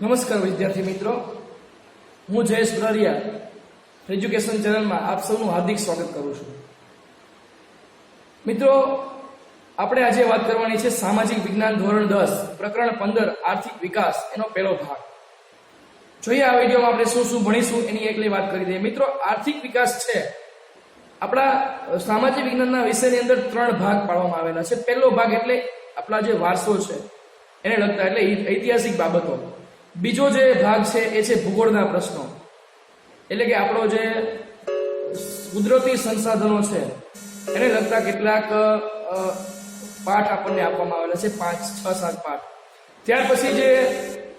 નમસ્કાર વિદ્યાર્થી મિત્રો, હું જયેશ બ્રારિયા એજ્યુકેશન ચેનલમાં આપ સૌનું હાર્દિક સ્વાગત કરું છું. મિત્રો, આપણે આજે વાત કરવાની છે સામાજિક વિજ્ઞાન ધોરણ 10 પ્રકરણ 15 આર્થિક વિકાસ, એનો પહેલો ભાગ. જોઈએ આ વિડીયોમાં આપણે શું શું ભણીશું એની એકલી વાત કરી દઈએ. મિત્રો, આર્થિક વિકાસ છે આપણા સામાજિક વિજ્ઞાનના વિષયની અંદર 3 ભાગ પાડવામાં આવેલા છે. પહેલો ભાગ એટલે આપણા જે વારસો છે એને લગતા, એટલે ઐતિહાસિક બાબતો. બીજો જે ભાગ છે એ છે ભૂગોળના પ્રશ્નો, એટલે કે આપણો જે કુદરતી સંસાધનો છે એને લગતા કેટલાક પાઠ આપણને આપવામાં આવેલા છે, 5, 6, 7 પાઠ. ત્યાર પછી જે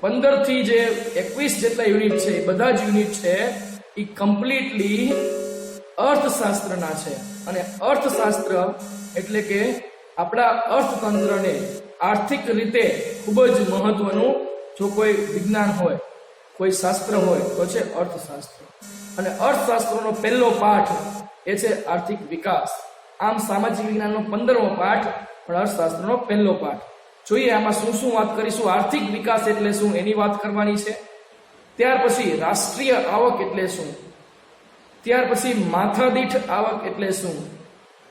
15 થી જે 21 જેટલા યુનિટ છે, એ બધા જ યુનિટ છે એ કમ્પ્લીટલી અર્થશાસ્ત્રના છે. અને અર્થશાસ્ત્ર એટલે કે આપણા અર્થતંત્રને આર્થિક રીતે ખૂબ જ મહત્વનું જો કોઈ વિજ્ઞાન હોય, કોઈ શાસ્ત્ર હોય તો છે અર્થશાસ્ત્ર. અને અર્થશાસ્ત્રનો પહેલો પાઠ એ છે આર્થિક વિકાસ. આમ સામાજિક વિજ્ઞાનનો 15મો પાઠ, પણ અર્થશાસ્ત્રનો પહેલો પાઠ. જોઈએ આમાં શું શું વાત કરીશું. આર્થિક વિકાસ એટલે શું એની વાત કરવાની છે. ત્યાર પછી રાષ્ટ્રીય આવક એટલે શું, ત્યાર પછી માથાદીઠ આવક એટલે શું,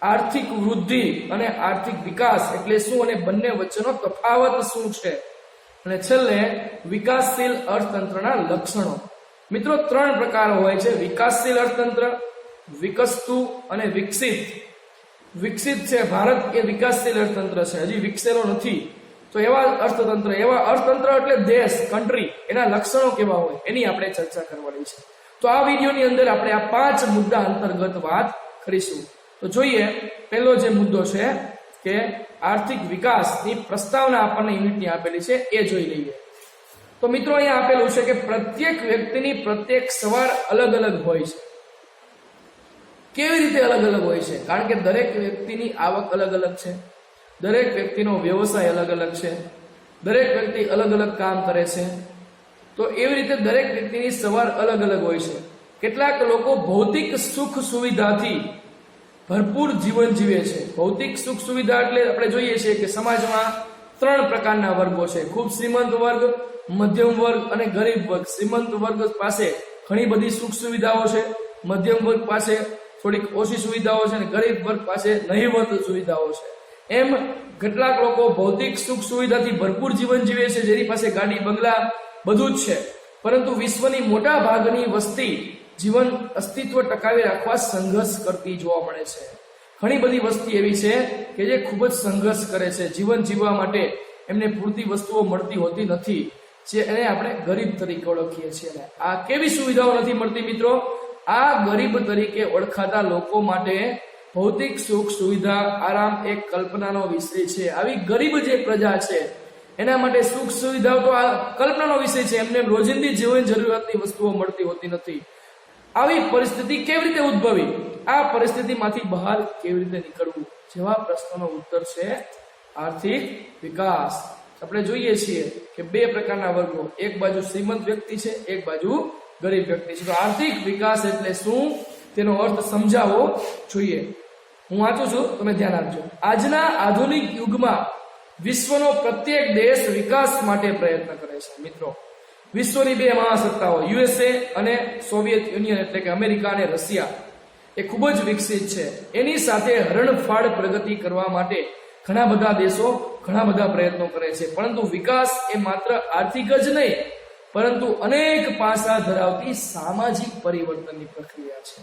આર્થિક વૃદ્ધિ અને આર્થિક વિકાસ એટલે શું અને બંને વચ્ચેનો તફાવત શું છે, અને છેલ્લે વિકાસશીલ અર્થતંત્રના લક્ષણો. મિત્રો, 3 પ્રકાર હોય છે: વિકાસશીલ અર્થતંત્ર, વિકસતું અને વિકસિત. વિકસિત છે ભારત, એ વિકાસશીલ અર્થતંત્ર છે, હજી વિકસેલો નથી. તો એવા અર્થતંત્ર એટલે દેશ, કન્ટ્રી, એના લક્ષણો કેવા હોય એની આપણે ચર્ચા કરવાની છે. તો આ વિડીયોની અંદર આપણે આ 5 મુદ્દા અંતર્ગત વાત કરીશું. તો જોઈએ, પહેલો જે મુદ્દો છે કે આર્થિક વિકાસની પ્રસ્તાવના આપણને યુનિટની આપેલી છે, એ જોઈ લઈએ. તો મિત્રો, અહીંયા આપેલું છે કે પ્રત્યેક વ્યક્તિની પ્રત્યેક સવાર અલગ અલગ હોય છે. કેવી રીતે અલગ અલગ હોય છે? કારણ કે દરેક વ્યક્તિની આવક અલગ અલગ છે, દરેક વ્યક્તિનો વ્યવસાય અલગ અલગ છે, દરેક વ્યક્તિ અલગ અલગ કામ કરે છે. તો એવી રીતે દરેક વ્યક્તિની સવાર અલગ અલગ હોય છે. કેટલાક લોકો ભૌતિક સુખ સુવિધાથી ભરપૂર જીવન જીવે છે. ભૌતિક સુખ સુવિધા એટલે આપણે જોઈએ છીએ કે સમાજમાં 3 પ્રકારના વર્ગો છે: ખૂબ શ્રીમંત વર્ગ, મધ્યમ વર્ગ અને ગરીબ વર્ગ. શ્રીમંત વર્ગ પાસે ઘણી બધી સુખ સુવિધાઓ છે, મધ્યમ વર્ગ પાસે થોડીક ઓછી સુવિધાઓ છે, અને ગરીબ વર્ગ પાસે નહીવત સુવિધાઓ છે. એમ કેટલાક લોકો ભૌતિક સુખ સુવિધાથી ભરપૂર જીવન જીવે છે, જેની પાસે ગાડી, બંગલા બધું જ છે. પરંતુ વિશ્વની મોટા ભાગની વસ્તી જીવન અસ્તિત્વ ટકાવી રાખવા સંઘર્ષ કરતી જોવા મળે છે. ઘણી બધી વસ્તી એવી છે કે જે ખૂબ જ સંઘર્ષ કરે છે. જીવન જીવવા માટે એમને પૂરતી વસ્તુઓ મળતી હોતી નથી, જે એને આપણે ગરીબ તરીકે ઓળખીએ છીએ. આ કેવી સુવિધાઓ નથી મળતી મિત્રો? આ ગરીબ તરીકે ઓળખાતા લોકો માટે ભૌતિક સુખ સુવિધા, આરામ એક કલ્પનાનો વિષય છે. આવી ગરીબ જે પ્રજા છે એના માટે સુખ સુવિધાઓ તો આ કલ્પનાનો વિષય છે. એમને રોજિંદી જીવન જરૂરિયાતની વસ્તુઓ મળતી હોતી નથી. આવી પરિસ્થિતિ કેવી રીતે ઉદ્ભવી? આ પરિસ્થિતિમાંથી બહાર કેવી રીતે નીકળવું? જેવા પ્રશ્નનો ઉત્તર છે આર્થિક વિકાસ. આપણે જોઈએ છીએ કે 2 પ્રકારના વર્ગો, એક બાજુ શ્રીમંત વ્યક્તિ છે, એક બાજુ ગરીબ વ્યક્તિ છે. તો આર્થિક વિકાસ એટલે શું તેનો અર્થ સમજાવવો જોઈએ. હું વાંચું છું, તમે ધ્યાન આપજો. આજના આધુનિક યુગમાં વિશ્વનો પ્રત્યેક દેશ વિકાસ માટે પ્રયત્ન કરે છે. મિત્રો, વિશ્વની 2 મહાસત્તાઓ USA અને સોવિયત યુનિયન એટલે કે અમેરિકા અને રશિયા એ ખૂબ જ વિકસિત છે. એની સાથે હરણફાળ પ્રગતિ કરવા માટે ઘણા બધા દેશો ઘણા બધા પ્રયત્નો કરે છે. પરંતુ વિકાસ એ માત્ર આર્થિક જ નહીં, પરંતુ અનેક પાસા ધરાવતી સામાજિક પરિવર્તનની પ્રક્રિયા છે.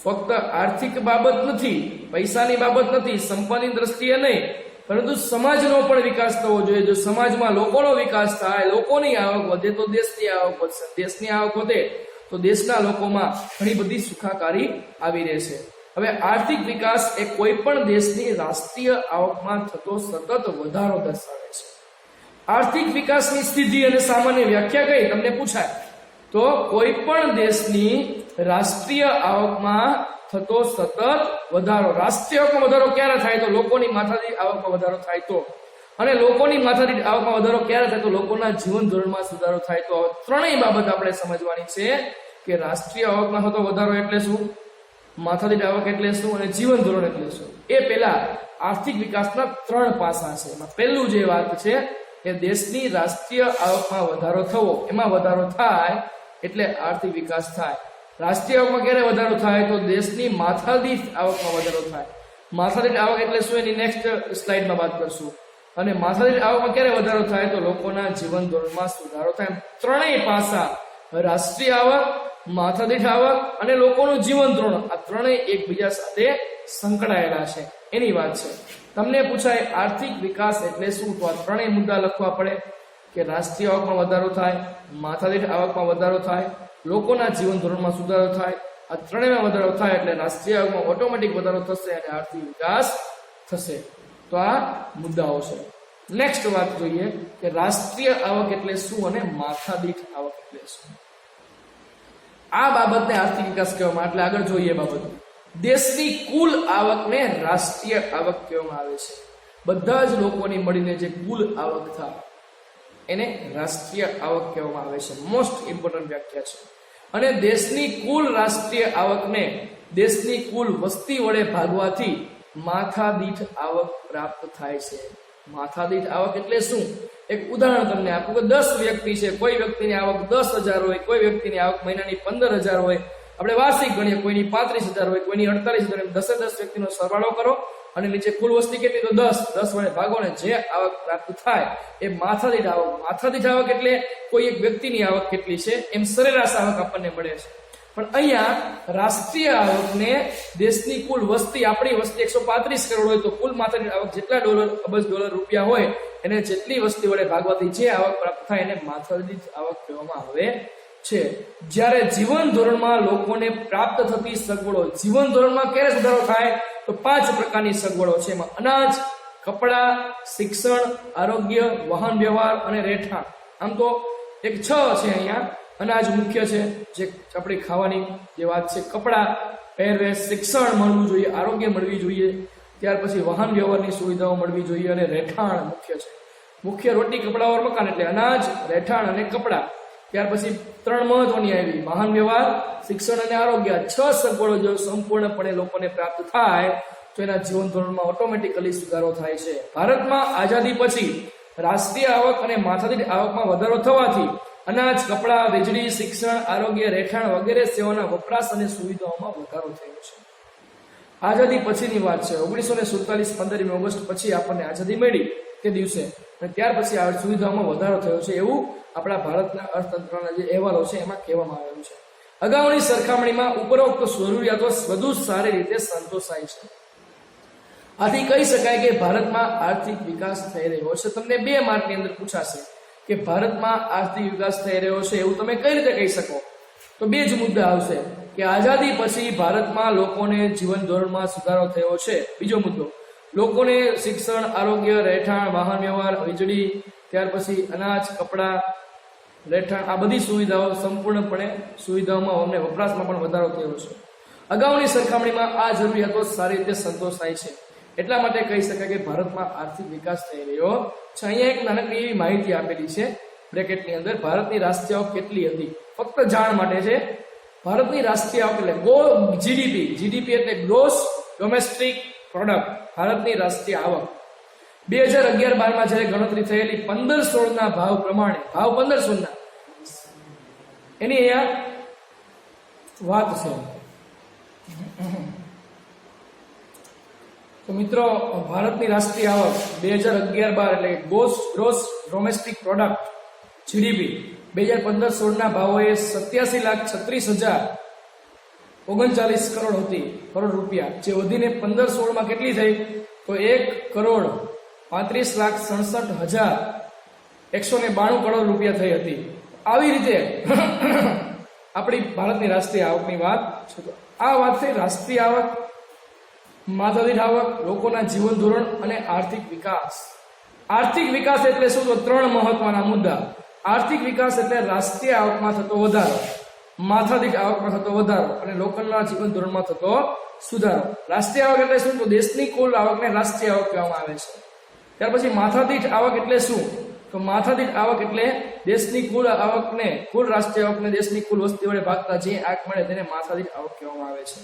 ફક્ત આર્થિક બાબત નથી, પૈસાની બાબત નથી, સંપત્તિની દ્રષ્ટિએ નહીં, પરંતુ સમાજનો પણ વિકાસ થવો જોઈએ. જો સમાજમાં લોકોનો વિકાસ થાય, લોકોની આવક વધે તો દેશની આવક વધશે, દેશની આવક વધે તો દેશના લોકોમાં ઘણી બધી સુખાકારી આવી રહેશે. હવે આર્થિક વિકાસ એ કોઈ પણ દેશની રાષ્ટ્રીય આવકમાં થતો સતત વધારો દર્શાવે છે. આર્થિક વિકાસની સ્થિતિ અને સામાન્ય વ્યાખ્યા કઈ તમને પૂછાય તો કોઈ પણ દેશની રાષ્ટ્રીય આવકમાં થતો સતત વધારો. રાષ્ટ્રીય આવકમાં વધારો ક્યારે થાય? તો લોકોની માથાદીઠ આવકમાં વધારો થાય તો. અને લોકોની માથાદીઠ આવકમાં વધારો ક્યારે થાય? તો લોકોના જીવન ધોરણમાં સુધારો થાય તો. 3ય બાબત આપણે સમજવાની છે કે રાષ્ટ્રીય આવકમાં થતો વધારો એટલે શું, માથાદીઠ આવક એટલે શું, અને જીવન ધોરણ એટલે શું. એ પહેલા આર્થિક વિકાસના 3 પાસા છે. એમાં પહેલું જે વાત છે કે દેશની રાષ્ટ્રીય આવકમાં વધારો થવો, એમાં વધારો થાય એટલે આર્થિક વિકાસ થાય. રાષ્ટ્રીય આવકમાં ક્યારે વધારો થાય? તો દેશની માથાદીઠ આવકમાં વધારો થાય. માથાદીઠ આવક એટલે શું એની નેક્સ્ટ સ્લાઇડમાં વાત કરશું. અને માથાદીઠ આવકમાં ક્યારે વધારો થાય? તો લોકોના જીવન ધોરણમાં સુધારો થાય. ત્રણેય પાસા, રાષ્ટ્રીય આવક, માથાદીઠ આવક અને લોકોનું જીવન ધોરણ, આ ત્રણેય એકબીજા સાથે સંકળાયેલા છે એની વાત છે. તમને પૂછાય આર્થિક વિકાસ એટલે શું? તો આ ત્રણેય મુદ્દા લખવા પડે કે રાષ્ટ્રીય આવકમાં વધારો થાય, માથાદીઠ આવકમાં વધારો થાય, લોકોના જીવન ધોરણમાં સુધારો થાય. આ ત્રણેયમાં વધારો થાય એટલે રાષ્ટ્રીય આવકમાં ઓટોમેટિક વધારો થશે અને આર્થિક વિકાસ થશે. તો આ મુદ્દાઓ છે. નેક્સ્ટ વાત જોઈએ કે રાષ્ટ્રીય આવક એટલે શું અને માથાદીઠ આવક એટલે શું. આ બાબતને આર્થિક વિકાસ કહેવામાં, એટલે આગળ જોઈએ બાબત. દેશની કુલ આવકને રાષ્ટ્રીય આવક કહેવામાં આવે છે. બધા જ લોકોની મળીને જે કુલ આવક થાય એને રાષ્ટ્રીય આવક કહેવામાં આવે છે. મોસ્ટ ઇમ્પોર્ટન્ટ વ્યાખ્યા છે. અને દેશની કુલ રાષ્ટ્રીય આવકને દેશની કુલ વસ્તી વડે ભાગવાથી માથાદીઠ આવક પ્રાપ્ત થાય છે. માથાદીઠ આવક એટલે શું? એક ઉદાહરણ તમને આપું કે 10 વ્યક્તિ છે, કોઈ વ્યક્તિની આવક 10,000 હોય, કોઈ વ્યક્તિની આવક મહિનાની 15,000 હોય, આપણે વાર્ષિક ગણીએ, કોઈની 35,000 હોય, કોઈની 48,000, એમ 10 વ્યક્તિનો સરવાળો કરો અને નીચે કુલ વસ્તી કેટલી? તો 10 વડે ભાગો ને જે આવક પ્રાપ્ત થાય એ માથાદીઠ આવક. માથાદીઠ આવક એટલે કોઈ એક વ્યક્તિની આવક કેટલી છે એમ સરેરાશ આવક આપણને મળે છે. પણ અહીંયા રાષ્ટ્રીય આવકને દેશની કુલ વસ્તી, આપણી વસ્તી 135 કરોડ હોય તો કુલ માથાદીઠ આવક જેટલા અબજ ડોલર રૂપિયા હોય એને જેટલી વસ્તી વડે ભાગવાથી જે આવક પ્રાપ્ત થાય એને માથાદીઠ આવક કહેવામાં આવે છે. જ્યારે જીવન ધોરણમાં લોકોને પ્રાપ્ત થતી સગવડો, જીવન ધોરણમાં ક્યારે સુધારો થાય? તો 5 પ્રકારની સગવડો છે. એમાં અનાજ, કપડા, શિક્ષણ, આરોગ્ય, વાહન વ્યવહાર અને રહેઠાણ. આમ તો એક 6 છે અહીંયા. અનાજ મુખ્ય છે, જે આપણી ખાવાની જે વાત છે, કપડા, પહેરવેશ, શિક્ષણ મળવું જોઈએ, આરોગ્ય મળવી જોઈએ, ત્યાર પછી વાહન વ્યવહારની સુવિધાઓ મળવી જોઈએ અને રહેઠાણ મુખ્ય છે. મુખ્ય રોટી, કપડા ઓર મકાન એટલે અનાજ, રહેઠાણ અને કપડા. ત્યાર પછી 3 મહત્વની આવી, વાહન વ્યવહાર, શિક્ષણ અને આરોગ્ય. 6 સગવડો જો સંપૂર્ણપણે લોકોને પ્રાપ્ત થાય તો એના જીવન ધોરણમાં ઓટોમેટિકલી સુધારો થાય છે. ભારતમાં આઝાદી પછી રાષ્ટ્રીય આવક અને માથાદીઠ આવકમાં વધારો થવાથી અનાજ, કપડા, વીજળી, શિક્ષણ, આરોગ્ય, રહેઠાણ વગેરે સેવાના વપરાશ અને સુવિધાઓમાં વધારો થયો છે. આઝાદી પછીની વાત છે. 1947 15મી ઓગસ્ટ પછી આપણને આઝાદી મળી તે દિવસે, અને ત્યાર પછી આ સુવિધાઓમાં વધારો થયો છે એવું આપણા ભારતના અર્થતંત્રના જે અહેવાલો છે એમાં કહેવામાં આવેલું છે. અગાઉની સરખામણીમાં ઉપરોક્ત જરૂરિયાતો વધુ સારી રીતે સંતોષાય છે. આથી કહી શકાય કે ભારતમાં આર્થિક વિકાસ થઈ રહ્યો છે. તમને 2 માર્કની અંદર પૂછાશે કે ભારતમાં આર્થિક વિકાસ થઈ રહ્યો છે એવું તમે કઈ રીતે કહી શકો? તો 2 જ મુદ્દા આવશે કે આઝાદી પછી ભારતમાં લોકોને જીવન ધોરણમાં સુધારો થયો છે. બીજો મુદ્દો, લોકોને શિક્ષણ, આરોગ્ય, રહેઠાણ, વાહન વ્યવહાર, વીજળી, ત્યાર પછી અનાજ, કપડા, રહેઠાણ, આ બધી સુવિધાઓ સંપૂર્ણપણે સુવિધાઓમાં અમને વપરાશમાં પણ વધારો થયો છે. અગાઉની સરખામણીમાં આ જરૂરિયાતો સારી રીતે સંતોષાય છે. એટલા માટે કહી શકાય કે ભારતમાં આર્થિક વિકાસ થઈ રહ્યો છે. અહીંયા એક નાનકડી એવી માહિતી આપેલી છે બ્રેકેટની અંદર. ભારતની રાષ્ટ્રીય આવક કેટલી હતી? ફક્ત જાણ માટે છે. ભારતની રાષ્ટ્રીય આવક એટલે જીડીપી. જીડીપી એટલે ગ્રોસ ડોમેસ્ટિક પ્રોડક્ટ. ભારતની રાષ્ટ્રીય આવક 2011-12માં જ્યારે ગણતરી થયેલી 15-16ના ભાવ પ્રમાણે, ભાવ 15-16ના એની અહીંયા વાત છે. તો મિત્રો, ભારતની રાષ્ટ્રીય આવક 2011-12 એટલે ગ્રોસ ડોમેસ્ટિક પ્રોડક્ટ જીડીપી 2015-16ના ભાવોએ 87,36,039 કરોડ હતી, કરોડ રૂપિયા, જે વધીને 15-16માં કેટલી થઈ? તો 1,35,67,192 કરોડ રૂપિયા થઈ હતી. આવી રીતે આપણી ભારતની રાષ્ટ્રીય આવકની વાત છે. તો આ વાત થઈ રાષ્ટ્રીય આવક, માથાદીઠ આવક, લોકોના જીવન ધોરણ અને આર્થિક વિકાસ. આર્થિક વિકાસ એટલે શું? તો 3 મહત્વના મુદ્દા. આર્થિક વિકાસ એટલે રાષ્ટ્રીય આવકમાં થતો વધારો, માથાદીઠ આવકમાં થતો વધારો અને લોકોના જીવન ધોરણમાં થતો સુધારો. રાષ્ટ્રીય આવક એટલે શું? તો દેશની કુલ આવકને રાષ્ટ્રીય આવક કહેવામાં આવે છે. ત્યાર પછી માથાદીઠ આવક એટલે શું? તો માથાદીઠ આવક એટલે દેશની કુલ આવકને, કુલ રાષ્ટ્રીય આવકને દેશની કુલ વસ્તી વડે ભાગતા જે આંક મળે તેને માથાદીઠ આવક કહેવામાં આવે છે.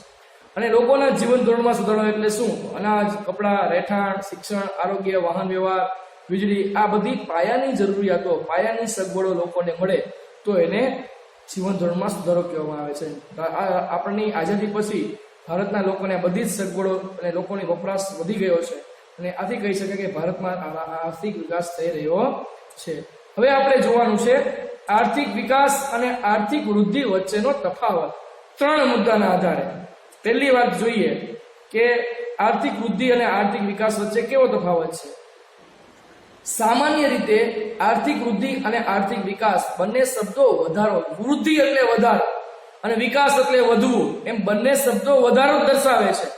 અને લોકોના જીવન ધોરણમાં સુધારો એટલે શું? અનાજ, કપડા, રહેઠાણ, શિક્ષણ, આરોગ્ય, વાહન વ્યવહાર, વીજળી, આ બધી પાયાની જરૂરિયાતો, પાયાની સગવડો લોકોને મળે તો એને જીવન ધોરણમાં સુધારો કહેવામાં આવે છે. આપણની આઝાદી પછી ભારતના લોકોને આ બધી જ સગવડો અને લોકોની વપરાશ વધી ગયો છે અને આથી કહી શકાય કે ભારતમાં આર્થિક વિકાસ થઈ રહ્યો છે. હવે આપણે જોવાનું છે આર્થિક વિકાસ અને આર્થિક વૃદ્ધિ વચ્ચેનો તફાવત 3 મુદ્દાના આધારે. પહેલી વાત જોઈએ કે આર્થિક વૃદ્ધિ અને આર્થિક વિકાસ વચ્ચે કેવો તફાવત છે. સામાન્ય રીતે આર્થિક વૃદ્ધિ અને આર્થિક વિકાસ બંને શબ્દો વધારો, વૃદ્ધિ એટલે વધારો અને વિકાસ એટલે વધવું, એમ બંને શબ્દો વધારો દર્શાવે છે.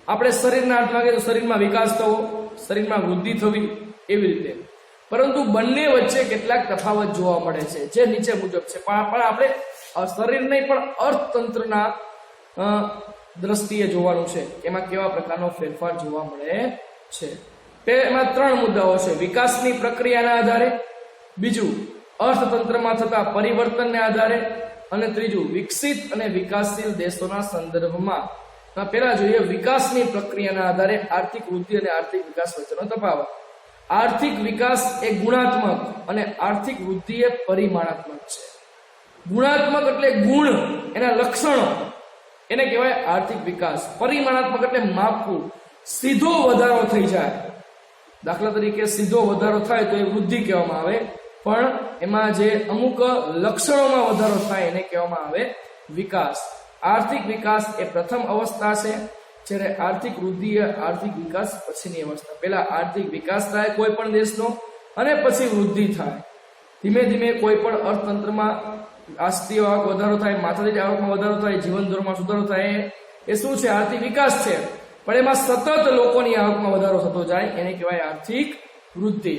આપણે શરીરના અર્થમાં કહીએ તો શરીરમાં વિકાસ થવો, શરીરમાં વૃદ્ધિ થવી, એવી રીતે. પરંતુ બંને વચ્ચે કેટલાક તફાવત જોવા મળે છે જે નીચે મુજબ છે. પણ આપણે શરીર નહીં પણ અર્થતંત્રના દ્રષ્ટિએ જોવાનું છે, એમાં કેવા પ્રકારનો ફેરફાર જોવા મળે છે. એમાં 3 મુદ્દાઓ છે. વિકાસની પ્રક્રિયાના આધારે, બીજું અર્થતંત્રમાં થતા પરિવર્તનને આધારે અને ત્રીજું વિકસિત અને વિકાસશીલ દેશોના સંદર્ભમાં. પહેલા જોઈએ વિકાસની પ્રક્રિયાના આધારે આર્થિક વૃદ્ધિ અને આર્થિક વિકાસ વચ્ચેનો તફાવત. આર્થિક વિકાસ એ ગુણાત્મક અને આર્થિક વૃદ્ધિ એ પરિમાણાત્મક છે. ગુણાત્મક એટલે ગુણ, એના લક્ષણો, એને કહેવાય આર્થિક વિકાસ. પરિમાણાત્મક એટલે માપવું, સીધો વધારો થઈ જાય. દાખલા તરીકે સીધો વધારો થાય તો એ વૃદ્ધિ કહેવામાં આવે, પણ એમાં જે અમુક લક્ષણોમાં વધારો થાય એને કહેવામાં આવે વિકાસ. આર્થિક વિકાસ એ પ્રથમ અવસ્થા છે, જ્યારે આર્થિક વૃદ્ધિ એ આર્થિક વિકાસ પછીની અવસ્થા. પહેલા આર્થિક વિકાસ થાય કોઈ પણ દેશનો અને પછી વૃદ્ધિ થાય. ધીમે ધીમે કોઈ પણ અર્થતંત્રમાં રાષ્ટ્રીય આવક વધારો થાય, માથાદીઠ આવકમાં વધારો થાય, જીવન ધોરણમાં સુધારો થાય, એ શું છે? આર્થિક વિકાસ છે. પણ એમાં સતત લોકોની આવકમાં વધારો થતો જાય, એને કહેવાય આર્થિક વૃદ્ધિ.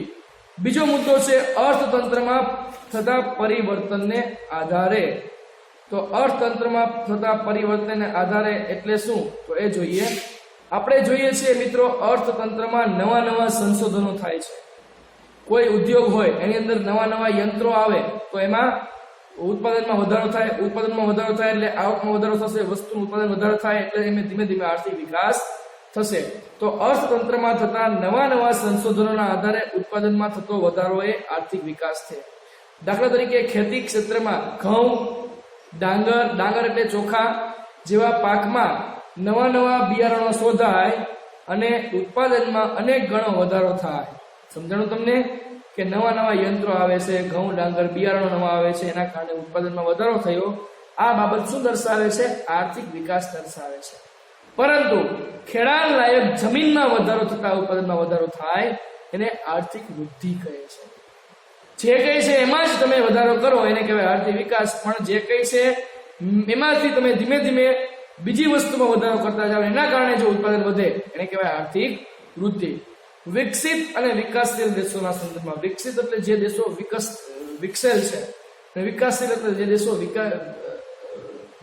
બીજો મુદ્દો છે અર્થતંત્રમાં થતા પરિવર્તનને આધારે. તો અર્થતંત્રમાં થતા પરિવર્તનને આધારે એટલે શું? તો એ જોઈએ. આપણે જોઈએ છીએ મિત્રો, અર્થતંત્રમાં નવા સંશોધનો થાય છે. કોઈ ઉદ્યોગ હોય એની અંદર નવા યંત્રો આવે તો એમાં ઉત્પાદનમાં વધારો થાય. ઉત્પાદનમાં વધારો થાય એટલે આવકમાં વધારો થશે, વસ્તુનું ઉત્પાદન વધારો થાય એટલે એમાં ધીમે ધીમે આર્થિક વિકાસ થશે. તો અર્થતંત્રમાં થતા નવા સંશોધનોના આધારે ઉત્પાદનમાં થતો વધારો એ આર્થિક વિકાસ છે. દાખલા તરીકે ખેતી ક્ષેત્રમાં ઘઉં, ડાંગર એટલે ચોખા જેવા પાકમાં નવા બિયારણો શોધાય અને ઉત્પાદનમાં અનેક ગણો વધારો થાય. સમજાણું તમને કે નવા યંત્રો આવે છે, ઘઉં, ડાંગર, બિયારણો નવા આવે છે, એના કારણે ઉત્પાદનમાં વધારો થયો. આ બાબત શું દર્શાવે છે? આર્થિક વિકાસ દર્શાવે છે. પરંતુ ખેડાણ લાયક જમીનમાં વધારો થતા ઉત્પાદનમાં વધારો થાય એને આર્થિક વૃદ્ધિ કહે છે. જે કઈ છે એમાં જ તમે વધારો કરો એને કહેવાય આર્થિક વિકાસ. પણ જે કઈ છે એમાંથી તમે ધીમે ધીમે બીજી વસ્તુમાં વધારો કરતા જાઓ, એના કારણે જો ઉત્પાદન વધે એને કહેવાય આર્થિક વૃદ્ધિ. વિકસિત અને વિકાસશીલ દેશોના સંદર્ભમાં. વિકસિત એટલે જે દેશો વિકસેલ છે, અને વિકાસશીલ એટલે જે દેશો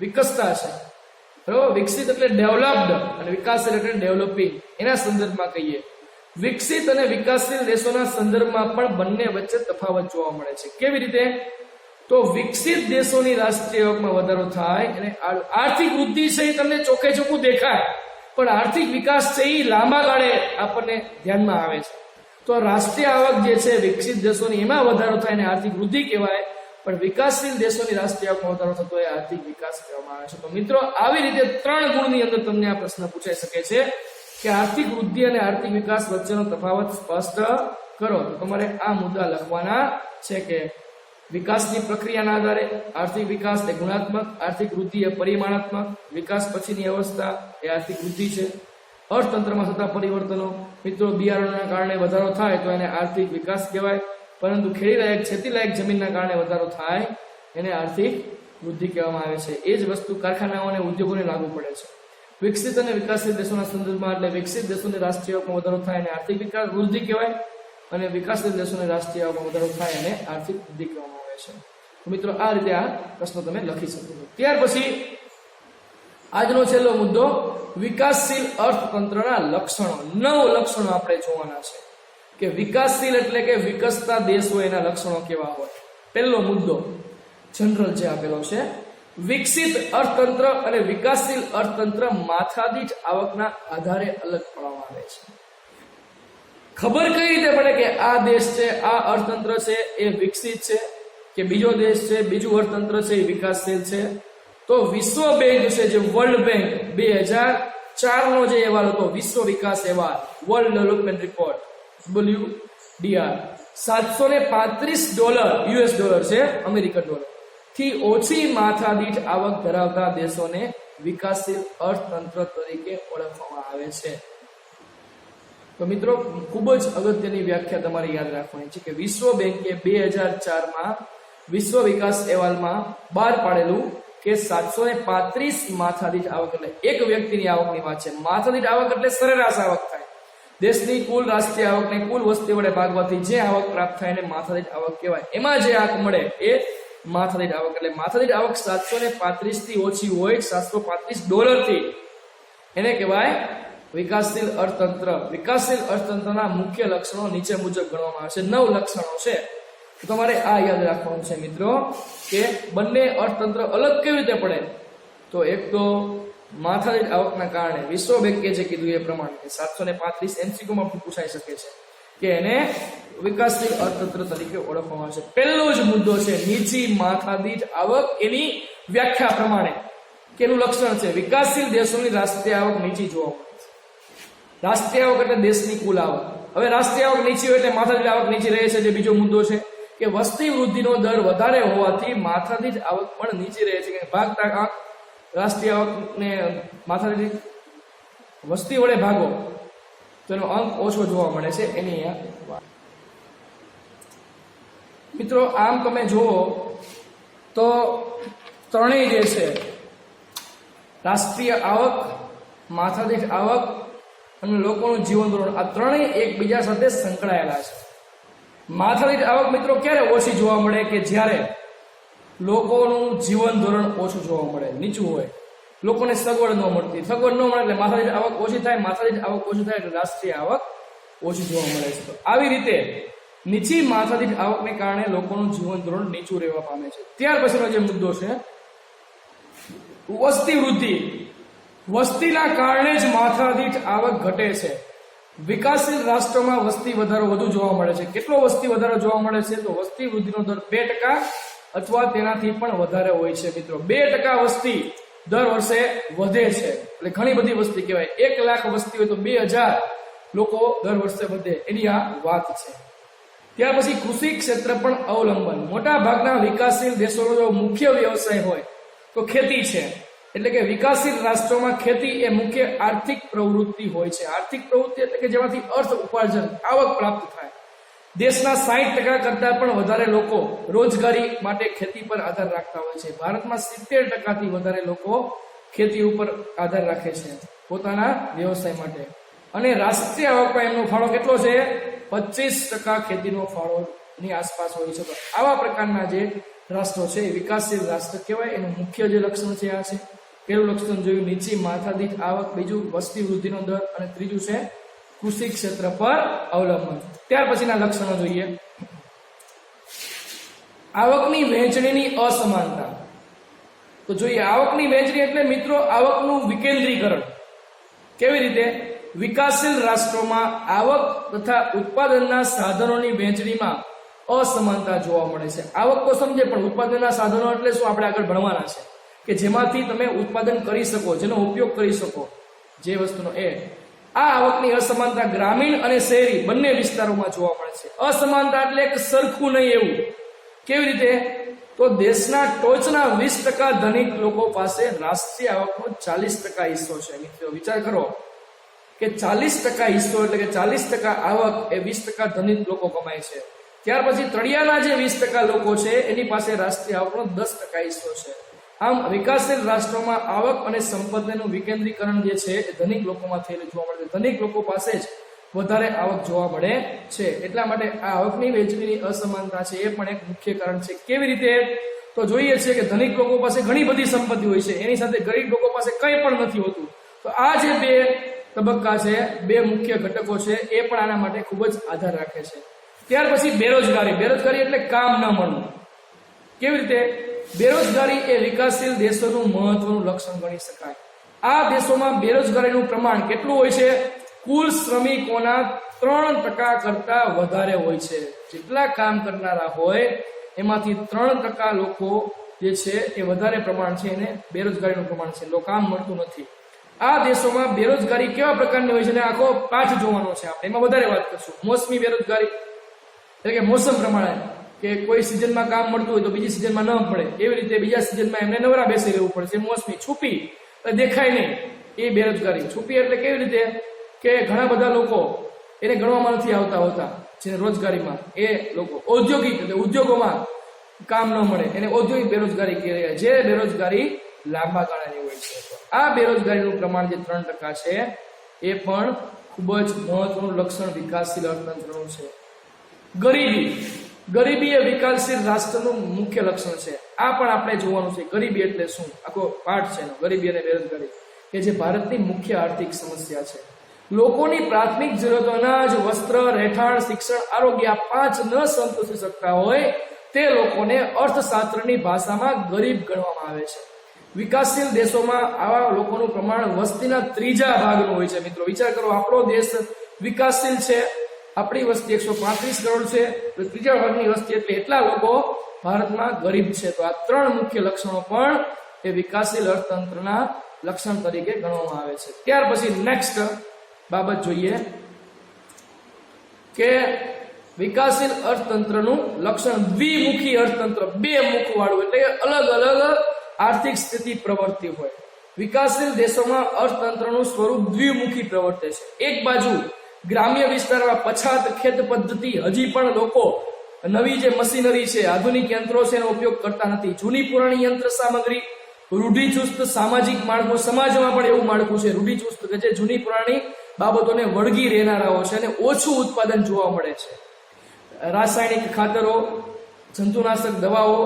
વિકસતા છે. બરાબર? વિકસિત એટલે ડેવલપ્ડ અને વિકાસશીલ એટલે ડેવલપિંગ. એના સંદર્ભમાં કહીએ. વિકસિત અને વિકાસશીલ દેશોના સંદર્ભમાં પણ બંને વચ્ચે તફાવત જોવા મળે છે. કેવી રીતે? તો વિકસિત દેશોની રાષ્ટ્રીય આવકમાં વધારો થાય અને આર્થિક વૃદ્ધિ છે એ તમને ચોખ્ખે ચોખ્ખું દેખાય, પણ આર્થિક વિકાસ છે એ લાંબા ગાળે આપણને ધ્યાનમાં આવે છે. તો રાષ્ટ્રીય આવક જે છે વિકસિત દેશોની એમાં વધારો થાય ને આર્થિક વૃદ્ધિ કહેવાય, પણ વિકાસશીલ દેશોની રાષ્ટ્રીય આવકમાં વધારો થતો એ આર્થિક વિકાસ કહેવામાં આવે છે. તો મિત્રો, આવી રીતે 3 ગુણની અંદર તમને આ પ્રશ્ન પૂછાઈ શકે છે કે આર્થિક વૃદ્ધિ અને આર્થિક વિકાસ વચ્ચેનો તફાવત સ્પષ્ટ કરો. તો તમારે આ મુદ્દા લખવાના છે કે વિકાસની પ્રક્રિયાના આધારે આર્થિક વિકાસ એ ગુણાત્મક, આર્થિક વૃદ્ધિ એ પરિમાણાત્મક, વિકાસ પછીની અવસ્થા એ આર્થિક વૃદ્ધિ છે. અર્થતંત્રમાં થતા પરિવર્તનો, મિત્રો, બિયારણોના કારણે વધારો થાય તો એને આર્થિક વિકાસ કહેવાય, પરંતુ ખેતીલાયક જમીનના કારણે વધારો થાય એને આર્થિક વૃદ્ધિ કહેવામાં આવે છે. એ જ વસ્તુ કારખાનાઓ અને ઉદ્યોગોને લાગુ પડે છે. વિકસિત અને વિકાસશીલ દેશોના સંદર્ભમાં એટલે વિકસિત દેશોની રાષ્ટ્રીય આવકમાં વધારો થાય અને આર્થિક વિકાસ વૃદ્ધિ કહેવાય, અને વિકાસશીલ દેશોની રાષ્ટ્રીય આવકમાં વધારો થાય અને આર્થિક વૃદ્ધિ કહેવામાં આવે છે. તો મિત્રો, આ રીતે આ પ્રશ્ન તમે લખી શકો છો. ત્યાર પછી આજનો છેલ્લો મુદ્દો, વિકાસશીલ અર્થતંત્રના લક્ષણો. 9 લક્ષણો આપણે જોવાના છે કે વિકાસશીલ એટલે કે વિકસતા દેશ હોય એના લક્ષણો કેવા હોય. પહેલો મુદ્દો જનરલ જે આપેલો છે, વિકસિત અર્થતંત્ર અને વિકાસશીલ અર્થતંત્ર માથાદીઠ આવકના આધારે અલગ પાડવામાં આવે છે. ખબર કઈ રીતે પડે કે આ દેશ છે, આ અર્થતંત્ર છે એ વિકસિત છે, કે બીજો દેશ છે, બીજું અર્થતંત્ર છે એ વિકાસશીલ છે? તો વિશ્વ બેંક છે, જે વર્લ્ડ બેંક 2004 નો જે અહેવાલ હતો, વિશ્વ વિકાસ અહેવાલ, world development report WDR, $735 US છે, અમેરિકન ડોલર થી ઓછી માથાદીઠ આવક ધરાવતા દેશોને વિકાસશીલ અર્થતંત્ર તરીકે ઓળખવામાં આવે છે. તો મિત્રો ખૂબ જ અગત્યની વ્યાખ્યા તમારે યાદ રાખવાની છે કે વિશ્વ બેંકે 2004 વિશ્વ વિકાસ અહેવાલમાં બહાર પાડેલું કે 735 માથાદીઠ આવક એટલે એક વ્યક્તિની આવકની વાત છે. માથાદીઠ આવક એટલે સરેરાશ આવક થાય. દેશની કુલ રાષ્ટ્રીય આવકને કુલ વસ્તી વડે ભાગવાથી જે આવક પ્રાપ્ત થાય એને માથાદીઠ આવક કહેવાય. એમાં જે આવક મળે એ માથાદીઠ આવક. એટલે માથાદીઠ આવક 735 થી ઓછી હોય, $735 થી, એને કહેવાય વિકાસશીલ અર્થતંત્ર. વિકાસશીલ અર્થતંત્રના મુખ્ય લક્ષણો નીચે મુજબ ગણવામાં આવે છે. 9 લક્ષણો છે. તો તમારે આ યાદ રાખવાનું છે મિત્રો કે બંને અર્થતંત્ર અલગ કેવી રીતે પડે. તો એક તો માથાદીઠ આવકના કારણે વિશ્વ બેંકે જે કીધું એ પ્રમાણે 735 MCQ માં પણ પૂછાઈ શકે છે કે એને વિકાસશીલ અર્થતંત્ર તરીકે ઓળખવામાં આવે છે. પહેલો જ મુદ્દો છે નીચી માથાદીઠ આવક. એની વ્યાખ્યા પ્રમાણે કેનું લક્ષણ છે? વિકાસશીલ દેશોની રાષ્ટ્રીય આવક નીચી જોવા મળે છે. રાષ્ટ્રીય આવક એટલે દેશની કુલ આવક. હવે રાષ્ટ્રીય આવક નીચી હોય એટલે માથાદીઠ આવક નીચી રહે છે. જે બીજો મુદ્દો છે કે વસ્તી વૃદ્ધિનો દર વધારે હોવાથી માથાદીઠ આવક પણ નીચી રહે છે. કે ભાગતા આંક રાષ્ટ્રીય આવકને માથાદીઠ વસ્તી વડે ભાગો તો એનો અંક ઓછો જોવા મળે છે. એની મિત્રો આમ તમે જુઓ તો ત્રણેય જે છે રાષ્ટ્રીય આવક, માથાદીઠ આવક અને લોકોનું જીવન ધોરણ, આ ત્રણેય એકબીજા સાથે સંકળાયેલા છે. માથાદીઠ આવક મિત્રો ક્યારે ઓછી જોવા મળે? કે જ્યારે લોકોનું જીવન ધોરણ ઓછું જોવા મળે, નીચું હોય, લોકોને સગવડ ન મળતી. સગવડ ન મળે એટલે માથાદીઠ આવક ઓછી થાય. માથાદીઠ આવક ઓછી થાય એટલે રાષ્ટ્રીય આવક ઓછી જોવા મળે છે. તો આવી રીતે નીચી માથાદીઠ આવકને કારણે લોકોનું જીવન ધોરણ નીચું રહેવા પામે છે. ત્યાર પછીનો જે મુદ્દો છે વસ્તી વૃદ્ધિ. વસ્તીના કારણે જ માથાદીઠ આવક ઘટે છે. વિકાસશીલ રાષ્ટ્રોમાં વસ્તી વધારો વધુ જોવા મળે છે. કેટલો વસ્તી વધારો જોવા મળે છે? તો વસ્તી વૃદ્ધિનો દર 2% અથવા તેનાથી પણ વધારે હોય છે. મિત્રો 2% વસ્તી દર વર્ષે વધે છે એટલે ઘણી બધી વસ્તી કહેવાય. 1 લાખ વસ્તી હોય તો 2000 લોકો દર વર્ષે વધે, એની આ વાત છે. ત્યાર પછી કૃષિ ક્ષેત્ર પણ અવલંબન. મોટા ભાગના વિકાસશીલ દેશોનો જો મુખ્ય વ્યવસાય હોય તો ખેતી છે. એટલે કે વિકાસશીલ રાષ્ટ્રોમાં ખેતી એ મુખ્ય આર્થિક પ્રવૃત્તિ હોય છે. આર્થિક પ્રવૃત્તિ એટલે કે જેમાંથી અર્થ ઉપાર્જન, આવક પ્રાપ્ત થાય. દેશના 60% કરતા પણ વધારે લોકો રોજગારી માટે ખેતી પર આધાર રાખતા હોય છે. ભારતમાં 70% થી વધારે લોકો ખેતી ઉપર આધાર રાખે છે પોતાના વ્યવસાય માટે. અને રાષ્ટ્રીય આવકમાં એમનો ફાળો કેટલો છે? 25% ખેતીનો ફાળોની આસપાસ હોય છે. તો આવા પ્રકારના જે રાષ્ટ્રો છે એ વિકાસશીલ રાષ્ટ્ર કહેવાય. એનું મુખ્ય જે લક્ષણ છે આ છે. પહેલું લક્ષણ જોયું નીચી માથાદીઠ આવક, બીજું વસ્તી વૃદ્ધિનો દર, અને ત્રીજું છે કૃષિ ક્ષેત્ર પર અવલંબન. ત્યાર પછીના લક્ષણો જોઈએ. આવકની વહેંચણીની અસમાનતા. તો જોઈએ આવકની વહેંચણી એટલે મિત્રો આવકનું વિકેન્દ્રીકરણ. કેવી રીતે? વિકાસશીલ રાષ્ટ્રોમાં આવક તથા ઉત્પાદનના સાધનોની વહેંચણીમાં અસમાનતા જોવા મળે છે. આવક તો સમજે, પણ ઉત્પાદનના સાધનો એટલે શું આપણે આગળ ભણવાના છે કે જેમાંથી તમે ઉત્પાદન કરી શકો, જેનો ઉપયોગ કરી શકો, જે વસ્તુનો એ. આ આવકની અસમાનતા ગ્રામીણ અને શહેરી બંને વિસ્તારોમાં જોવા મળે છે. અસમાનતા એટલે એક સરખું નહીં એવું. કેવી રીતે? તો દેશના ટોચના 20% ધનિક લોકો પાસે રાષ્ટ્રીય આવકનો 40% હિસ્સો છે. મિત્રો વિચાર કરો કે 40% હિસ્સો એટલે કે 40% આવક એ 20% ધનિક લોકો કમાય છે. ત્યાર પછી તળિયાના જે 20% લોકો છે એની પાસે રાષ્ટ્રીય આવકનો 10% હિસ્સો છે. આમ વિકાસશીલ રાષ્ટ્રોમાં આવક અને સંપત્તિનું વિકેન્દ્રીકરણ જે છે એ ધનિક લોકોમાં થયેલું જોવા મળે છે. ધનિક લોકો પાસે જ વધારે આવક જોવા મળે છે. એટલા માટે આ આવકની વહેંચણીની અસમાનતા છે એ પણ એક મુખ્ય કારણ છે. કેવી રીતે? તો જોઈએ છે કે ધનિક લોકો પાસે ઘણી બધી સંપત્તિ હોય છે, એની સાથે ગરીબ લોકો પાસે કંઈ પણ નથી હોતું. તો આ જે બે તબક્કા છે, બે મુખ્ય ઘટકો છે, એ પણ આના માટે ખૂબ જ આધાર રાખે છે. ત્યાર પછી બેરોજગારી. બેરોજગારી એટલે કામ ન મળવું. કેવી રીતે? બેરોજગારી એ વિકાસશીલ દેશોનું મહત્વનું લક્ષણ ગણી શકાય. આ દેશોમાં બેરોજગારીનું પ્રમાણ કેટલું હોય છે? કુલ શ્રમિકોના 3% કરતા વધારે હોય છે. જેટલા કામ કરનારા હોય એમાંથી 3% લોકો જે છે એ વધારે પ્રમાણ છે, એને બેરોજગારીનું પ્રમાણ છે, કામ મળતું નથી. આ દેશોમાં બેરોજગારી કેવા પ્રકારની હોય છે ને આખો પાઠ જોવાનો છે આપણે, એમાં વધારે વાત કરશું. મોસમી બેરોજગારી એટલે કે મોસમ પ્રમાણે, કે કોઈ સિઝનમાં કામ મળતું હોય તો બીજી સિઝનમાં ન મળે, એવી રીતે બીજા સિઝનમાં એમને નવરા બેસી રહેવું પડે છે. મોસમી. છુપી દેખાય નહીં એ બેરોજગારી. છુપી એટલે કેવી રીતે કે ઘણા બધા લોકો એને ગણવામાં નથી આવતા હોતા જેને રોજગારીમાં, એ લોકો. ઔદ્યોગિક એટલે ઉદ્યોગોમાં કામ ન મળે એને ઔદ્યોગિક બેરોજગારી કહેવાય, જે બેરોજગારી લાંબા ગાળાની હોય છે. આ બેરોજગારીનું પ્રમાણ જે 3% છે એ પણ ખૂબ જ મહત્વનું લક્ષણ વિકાસશીલ અર્થતંત્રનું છે. ગરીબી એ વિકાસશીલ રાષ્ટ્રનું મુખ્ય લક્ષણ છે. આ પણ આપણે જોવાનું છે. ગરીબી એટલે શું, આખો પાઠ છે ગરીબી અને બેરોજગારી, કે જે ભારતની મુખ્ય આર્થિક સમસ્યા છે. લોકોની પ્રાથમિક જરૂરિયાતો અનાજ, વસ્ત્ર, રહેઠાણ, શિક્ષણ, આરોગ્ય આ 5 ન સંતોષી શકતા હોય તે લોકોને અર્થશાસ્ત્રની ભાષામાં ગરીબ ગણવામાં આવે છે. વિકાસશીલ દેશોમાં આવા લોકોનું પ્રમાણ વસ્તીના 3જા ભાગનું હોય છે. મિત્રો વિચાર કરો, આપણો દેશ વિકાસશીલ છે, આપણી વસ્તી 135 કરોડ છે, તો 3જા ભાગની વસ્તી એટલે એટલા લોકો ભારતમાં ગરીબ છે. તો આ 3 મુખ્ય લક્ષણો પણ એ વિકાસશીલ અર્થતંત્રના લક્ષણ તરીકે ગણવામાં આવે છે. ત્યાર પછી નેક્સ્ટ બાબત જોઈએ કે વિકાસશીલ અર્થતંત્રનું લક્ષણ દ્વિમુખી અર્થતંત્ર, 2 મુખ વાળું, એટલે કે અલગ અલગ આર્થિક સ્થિતિ પ્રવર્તી હોય. વિકાસશીલ દેશોમાં અર્થતંત્રનું સ્વરૂપ દ્વિમુખી પ્રવર્તે છે. એક બાજુ ગ્રામ્ય વિસ્તારમાં પછાત ખેત પદ્ધતિ, હજી પણ લોકો નવી જે મશીનરી છે, આધુનિક યંત્રો છે એનો ઉપયોગ કરતા નથી. જૂની પુરાણી યંત્ર સામગ્રી, રૂઢિચુસ્ત સામાજિક માળખું, સમાજમાં પણ એવું માળખું છે રૂઢિચુસ્ત કે જે જૂની પુરાણી બાબતોને વળગી રહેનારાઓ છે અને ઓછું ઉત્પાદન જોવા મળે છે. રાસાયણિક ખાતરો, જંતુનાશક દવાઓ,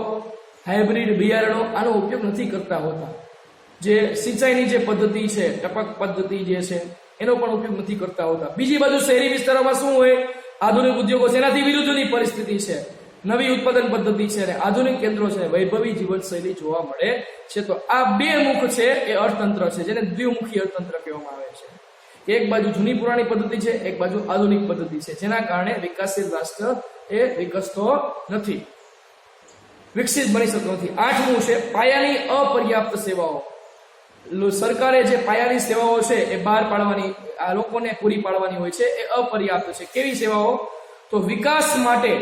હાઇબ્રિડ બિયારણો આનો ઉપયોગ નથી કરતા હોતા. જે સિંચાઈની જે પદ્ધતિ છે, ટપક પદ્ધતિ જે છે એનો પણ ઉપયોગ નથી કરતા હોતા. બીજી બાજુ શહેરી વિસ્તારોમાં શું હોય, આધુનિક ઉદ્યોગો છે, એનાથી વિરુદ્ધની પરિસ્થિતિ છે, નવી ઉત્પાદન પદ્ધતિ છે અને આધુનિક કેન્દ્રો છે, વૈભવી જીવનશૈલી જોવા મળે છે. તો આ 2 મુખ છે એ અર્થતંત્ર છે, જેને દ્વિમુખી અર્થતંત્ર કહેવામાં આવે છે. એક બાજુ જૂની પુરાણી પદ્ધતિ છે, એક બાજુ આધુનિક પદ્ધતિ છે, જેના કારણે વિકાસશીલ રાષ્ટ્ર એ વિકસતો નથી, વિકસિત બની શકતો નથી. 8મું છે પાયાની અપર્યાપ્ત સેવાઓ. સરકારે જે પાયાની સેવાઓ છે એ બહાર પાડવાની, આ લોકોને પૂરી પાડવાની હોય છે, એ અપર્યાપ્ત છે. કેવી સેવાઓ? તો વિકાસ માટે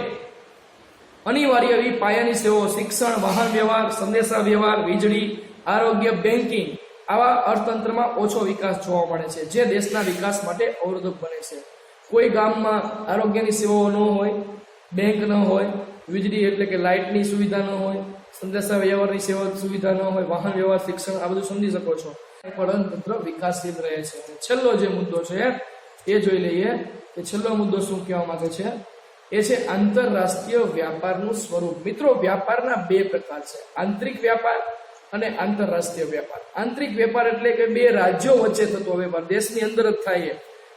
અનિવાર્ય એવી પાયાની સેવાઓ, શિક્ષણ, વાહન વ્યવહાર, સંદેશા વ્યવહાર, વીજળી, આરોગ્ય, બેન્કિંગ, આવા અર્થતંત્રમાં ઓછો વિકાસ જોવા મળે છે, જે દેશના વિકાસ માટે અવરોધક બને છે. કોઈ ગામમાં આરોગ્યની સેવાઓ ન હોય, બેંક ન હોય, વીજળી એટલે કે લાઇટની સુવિધા ન હોય, સંદેશા વ્યવહારની સેવા સુવિધા ન હોય, વાહન વ્યવહાર, શિક્ષણ, આ બધું સમજી શકો છો. અર્થતંત્ર વિકાસશીલ રહે છે. છેલ્લો જે મુદ્દો છે એ જોઈ લઈએ કે છેલ્લો મુદ્દો શું કહેવા માંગે છે. એ છે આંતરરાષ્ટ્રીય વ્યાપારનું સ્વરૂપ. મિત્રો, વ્યાપારના 2 પ્રકાર છે, આંતરિક વ્યાપાર અને આંતરરાષ્ટ્રીય વ્યાપાર. આંતરિક વેપાર એટલે કે 2 રાજ્યો વચ્ચે થતો વેપાર, દેશની અંદર જ થાય.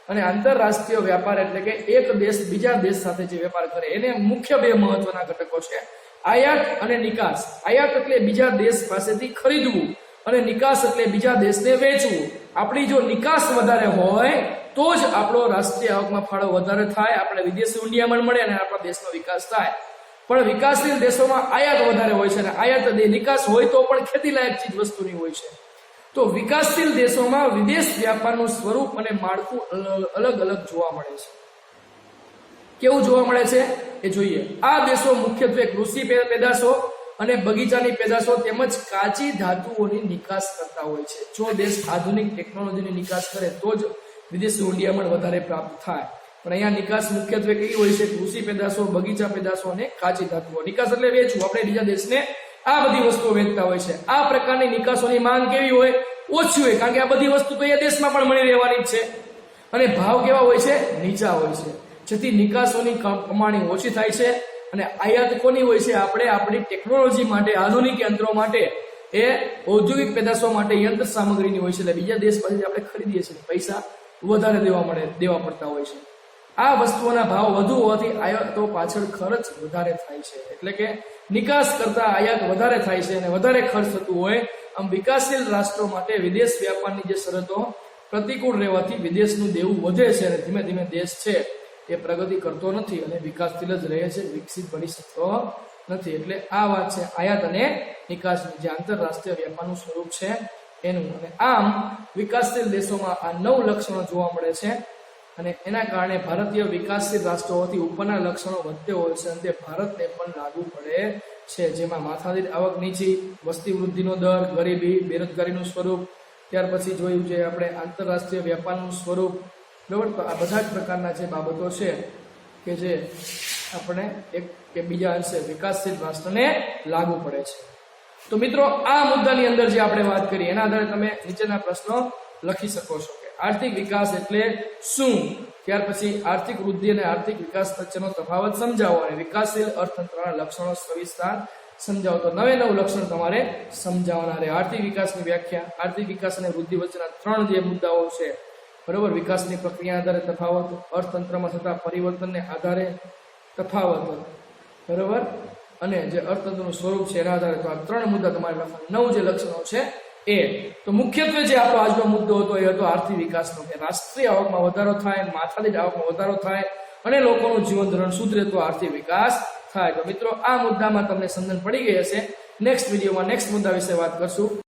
અને આંતરરાષ્ટ્રીય વ્યાપાર એટલે કે એક દેશ બીજા દેશ સાથે જે વેપાર કરે, એને મુખ્ય 2 મહત્વના ઘટકો છે, આયાત અને નિકાસ. આયાત એટલે બીજા દેશ પાસેથી ખરીદવું અને નિકાસ એટલે બીજા દેશને વેચવું. આપણી જો નિકાસ વધારે હોય તો જ આપણો રાષ્ટ્રીય આવકમાં ફાળો વધારે થાય, આપણે વિદેશી ઊંડિયામણ મળે અને આપણા દેશનો વિકાસ થાય. પણ વિકાસશીલ દેશોમાં આયાત વધારે હોય છે અને આયાત નિકાસ હોય તો પણ ખેતીલાયક ચીજ વસ્તુની હોય છે. તો વિકાસશીલ દેશોમાં વિદેશ વ્યાપારનું સ્વરૂપ અને માળખું અલગ અલગ જોવા મળે છે. કેવું જોવા મળે છે એ જોઈએ. આ દેશો મુખ્યત્વે કૃષિ પેદાશો અને બગીચાની પેદાશો તેમજ કાચી ધાતુઓની નિકાસ કરતા હોય છે. જો દેશ આધુનિક ટેકનોલોજીની નિકાસ કરે તો જ વિદેશી ઊંડિયામણ વધારે પ્રાપ્ત થાય. પણ અહીંયા નિકાસ મુખ્યત્વે કઈ હોય છે? કૃષિ પેદાશો, બગીચા પેદાશો અને કાચી ધાતુઓ. નિકાસ એટલે વેચવું, આપણે બીજા દેશને આ બધી વસ્તુઓ વેચતા હોય છે. આ પ્રકારની નિકાસોની માંગ કેવી હોય? ઓછી હોય, કારણ કે આ બધી વસ્તુ તો એ દેશમાં પણ મળી રહેવાની જ છે. અને ભાવ કેવા હોય છે? નીચા હોય છે, જેથી નિકાસોની કમાણી ઓછી થાય છે. અને આયાત કોની હોય છે? આપણે આપણી ટેકનોલોજી માટે, આધુનિક યંત્રો માટે, એ ઔદ્યોગિક પેદાશો માટે યંત્ર સામગ્રીની હોય છે. એટલે બીજા દેશ પાસેથી આપણે ખરીદીએ છીએ, પૈસા વધારે દેવા પડતા હોય છે. આ વસ્તુઓના ભાવ વધુ હોવાથી આયાતો પાછળ ખર્ચ વધારે થાય છે. એટલે કે નિકાસ કરતા આયાત વધારે થાય છે અને વધારે ખર્ચ થતું હોય. આમ વિકાસશીલ રાષ્ટ્રો માટે વિદેશ વ્યાપારની જે શરતો પ્રતિકૂળ રહેવાથી વિદેશનું દેવું વધે છે અને ધીમે ધીમે દેશ છે એ પ્રગતિ કરતો નથી અને વિકાસશીલ જ રહે છે, વિકસિત બની શકતો નથી. એટલે આ વાત છે આયાત અને નિકાસની, જે આંતરરાષ્ટ્રીય વેપારનું સ્વરૂપ છે એનું. અને આમ વિકાસશીલ દેશોમાં આ 9 લક્ષણો જોવા મળે છે અને એના કારણે ભારતીય વિકાસશીલ રાષ્ટ્રોથી ઉપરના લક્ષણો વધતે હોય છે અને તે ભારતને પણ લાગુ પડે છે, જેમાં માથાદીઠ આવક નીચી, વસ્તી વૃદ્ધિનો દર, ગરીબી, બેરોજગારીનું સ્વરૂપ, ત્યાર પછી જોયું છે આપણે આંતરરાષ્ટ્રીય વેપારનું સ્વરૂપ, બરાબર. તો આ બધા જ પ્રકારના જે બાબતો છે કે જે આપણે એક કે બીજા અંશે વિકાસશીલ રાષ્ટ્રને લાગુ પડે છે. તો મિત્રો આ મુદ્દાની અંદર જે આપણે વાત કરી એના આધારે તમે નીચેના પ્રશ્નો લખી શકો છો કે આર્થિક વિકાસ એટલે શું, ત્યાર પછી આર્થિક વૃદ્ધિ અને આર્થિક વિકાસ વચ્ચેનો તફાવત સમજાવો અને વિકાસશીલ અર્થતંત્રના લક્ષણો સવિસ્તાર સમજાવો. તો 9 લક્ષણ તમારે સમજાવવાના રહે. આર્થિક વિકાસની વ્યાખ્યા, આર્થિક વિકાસ અને વૃદ્ધિ વચ્ચેના 3 જે મુદ્દાઓ છે, બરોબર. વિકાસની પ્રક્રિયા આધારે તફાવત, અર્થતંત્રમાં થતા પરિવર્તનને આધારે તફાવત, બરોબર, અને જે અર્થતંત્રનું સ્વરૂપ છે એના આધારે. તો આ 3 મુદ્દા તમારે લખવાના. 9 જે લક્ષણો છે એ. તો મુખ્યત્વે જે આપણો આજનો મુદ્દો હતો એ હતો આર્થિક વિકાસનો, કે રાષ્ટ્રીય આવકમાં વધારો થાય, માથાદીઠ આવકમાં વધારો થાય અને લોકોનું જીવન ધોરણ સુધરે તો આર્થિક વિકાસ થાય. તો મિત્રો આ મુદ્દામાં તમને સમજણ પડી ગઈ હશે. નેક્સ્ટ વિડીયોમાં નેક્સ્ટ મુદ્દા વિશે વાત કરશું.